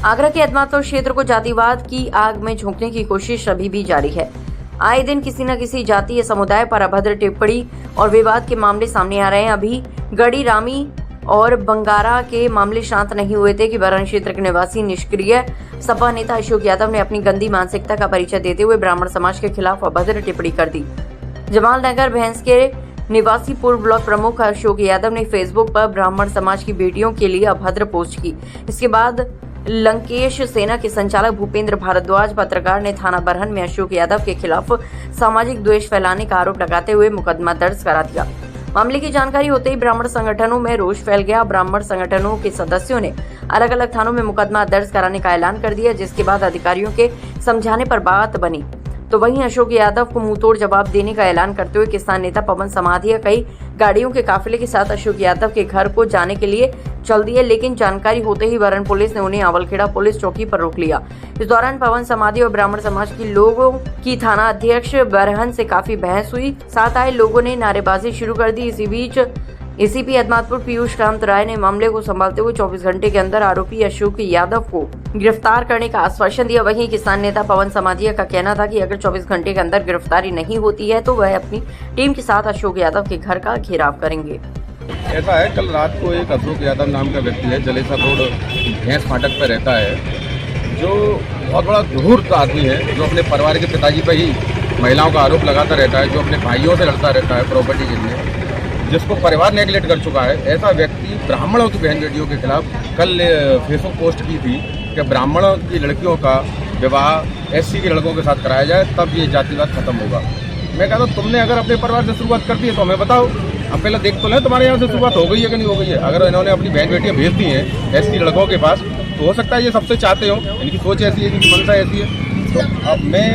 आगरा के अदमापुर क्षेत्र को जातिवाद की आग में झोंकने की कोशिश अभी भी जारी है। आए दिन किसी न किसी जातीय समुदाय पर अभद्र टिप्पणी और विवाद के मामले सामने आ रहे हैं। अभी गढ़ी रामी और बंगारा के मामले शांत नहीं हुए थे कि बरहन क्षेत्र के निवासी निष्क्रिय सपा नेता अशोक यादव ने अपनी गंदी मानसिकता का परिचय देते हुए ब्राह्मण समाज के खिलाफ अभद्र टिप्पणी कर दी। जमालनगर भैंस के निवासी पूर्व ब्लॉक प्रमुख अशोक यादव ने फेसबुक पर ब्राह्मण समाज की बेटियों के लिए अभद्र पोस्ट की। इसके बाद लंकेश सेना के संचालक भूपेंद्र भारद्वाज पत्रकार ने थाना बरहन में अशोक यादव के खिलाफ सामाजिक द्वेष फैलाने का आरोप लगाते हुए मुकदमा दर्ज करा दिया। मामले की जानकारी होते ही ब्राह्मण संगठनों में रोष फैल गया। ब्राह्मण संगठनों के सदस्यों ने अलग अलग थानों में मुकदमा दर्ज कराने का ऐलान कर दिया, जिसके बाद अधिकारियों के समझाने पर बात बनी। तो वहीं अशोक यादव को मुंहतोड़ जवाब देने का ऐलान करते हुए किसान नेता पवन समाधिया कई गाड़ियों के काफिले के साथ अशोक यादव के घर को जाने के लिए चल दिए, लेकिन जानकारी होते ही बरहन पुलिस ने उन्हें आवलखेड़ा पुलिस चौकी पर रोक लिया। इस दौरान पवन समाधिया और ब्राह्मण समाज के लोगों की थाना अध्यक्ष बरहन से काफी बहस हुई। साथ आए लोगों ने नारेबाजी शुरू कर दी। इसी बीच एसीपी अदमापुर पीयूष कांत राय ने मामले को संभालते हुए 24 घंटे के अंदर आरोपी अशोक यादव को गिरफ्तार करने का आश्वासन दिया। वहीं किसान नेता पवन समाधिया का कहना था कि अगर 24 घंटे के अंदर गिरफ्तारी नहीं होती है तो वह अपनी टीम के साथ अशोक यादव के घर का घेराव करेंगे। ऐसा है, कल रात को एक अशोक यादव नाम का व्यक्ति है, जलेसर रोड भैंस फाटक पर रहता है, जो बहुत बड़ा धूर्त आदमी है, जो अपने परिवार के पिताजी पर ही महिलाओं का आरोप लगाता रहता है, जो अपने भाइयों से लड़ता रहता है प्रॉपर्टी के लिए, जिसको परिवार नेगलेक्ट कर चुका है। ऐसा व्यक्ति ब्राह्मणों की बहन बेटियों के खिलाफ कल फेसबुक पोस्ट की थी कि ब्राह्मणों की लड़कियों का विवाह एससी के लड़कों के साथ कराया जाए, तब ये जातिवाद खत्म होगा। मैं कहता हूँ, तुमने अगर अपने परिवार से शुरुआत कर दी है तो हमें बताओ। अब पहले देख तो लें तुम्हारे यहाँ से शुरुआत हो गई है कि नहीं हो गई है। अगर इन्होंने अपनी बहन बेटियाँ भेज दी हैं एससी लड़कों के पास, तो हो सकता है ये सबसे चाहते हो, इनकी सोच ऐसी है, इनकी मनसा ऐसी है। तो अब मैं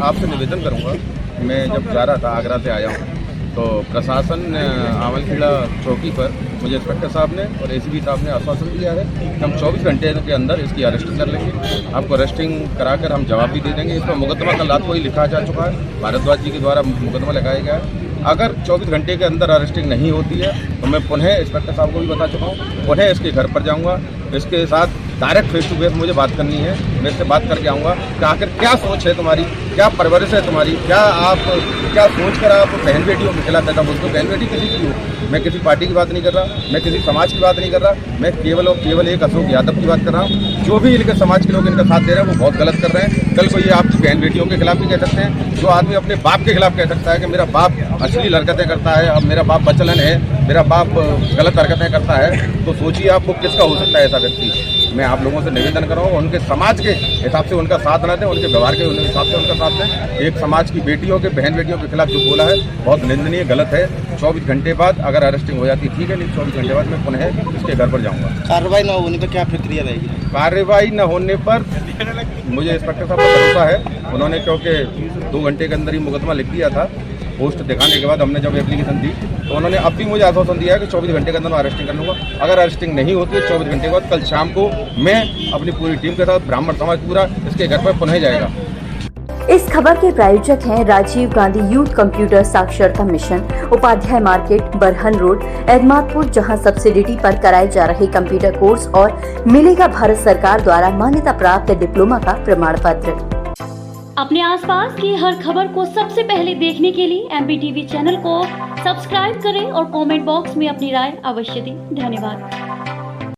आपसे निवेदन करूँगा, मैं जब जा रहा था आगरा से आया हूँ, तो प्रशासन आवलखेड़ा चौकी पर मुझे इंस्पेक्टर साहब ने और एसीपी साहब ने आश्वासन दिया है कि हम 24 घंटे के अंदर इसकी अरेस्टिंग कर लेंगे। आपको अरेस्टिंग कराकर हम जवाब भी दे देंगे। इस पर मुकदमा कल रात को ही लिखा जा चुका है, भारद्वाज जी के द्वारा मुकदमा लगाया गया है। अगर 24 घंटे के अंदर अरेस्टिंग नहीं होती है तो मैं पुनः इंस्पेक्टर साहब को भी बता चुका हूँ, पुनः इसके घर पर जाऊँगा। इसके साथ डायरेक्ट फेस टू फेस मुझे बात करनी है, मैं इससे बात करके आऊँगा कि आखिर क्या सोच है तुम्हारी, क्या परवरिश है तुम्हारी, क्या सोच कर आप बहन बेटियों के खिलाफ पैदा बोलते हो। बहन बेटी किसी की हो, मैं किसी पार्टी की बात नहीं कर रहा, मैं किसी समाज की बात नहीं कर रहा, मैं केवल और केवल एक अशोक यादव की बात कर रहा हूँ। जो भी इनके समाज के लोग इनका साथ दे रहे हैं वो बहुत गलत कर रहे हैं। कल को ये आपकी बहन बेटियों के खिलाफ भी कह सकते हैं। जो आदमी अपने बाप के खिलाफ कह सकता है कि मेरा बाप अश्लील हरकतें करता है, अब मेरा बाप बचलन है, मेरा बाप गलत हरकतें करता है, तो सोचिए आपको किसका हो सकता है ऐसा व्यक्ति। मैं आप लोगों से निवेदन कर रहा हूँ, उनके समाज के हिसाब से उनका साथ न दें, उनके व्यवहार के हिसाब से उनका साथ दें। एक समाज की बेटियों के बहन बेटियों के खिलाफ जो बोला है बहुत निंदनीय, गलत है। 24 घंटे बाद अगर अरेस्टिंग हो जाती ठीक है, नहीं 24 घंटे बाद मैं पुनः इसके घर पर जाऊँगा। कार्रवाई न होने पर क्या प्रक्रिया रहेगी? कार्रवाई न होने पर मुझे इंस्पेक्टर साहब का भरोसा है, उन्होंने क्योंकि 2 घंटे के अंदर ही मुकदमा लिख दिया था। पोस्ट दिखाने के बाद हमने जब एप्लीकेशन दी तो उन्होंने अब भी मुझे आश्वासन दिया है कि 24 घंटे के अंदर मैं अरेस्टिंग कर लूँगा। अगर अरेस्टिंग नहीं होती है 24 घंटे के बाद, कल शाम को मैं अपनी पूरी टीम के साथ ब्राह्मण समाज पूरा इसके घर पर पुनः जाएगा। इस खबर के प्रायोजक हैं राजीव गांधी यूथ कंप्यूटर साक्षरता mission, Upadhyay market, Barhan road, Adampur, जहां सब्सिडी पर कराए जा रहे कंप्यूटर कोर्स और मिलेगा भारत सरकार द्वारा मान्यता प्राप्त डिप्लोमा का प्रमाण पत्र। अपने आसपास की हर खबर को सबसे पहले देखने के लिए MBTV चैनल को सब्सक्राइब करें और कमेंट बॉक्स में अपनी राय अवश्य दें। धन्यवाद।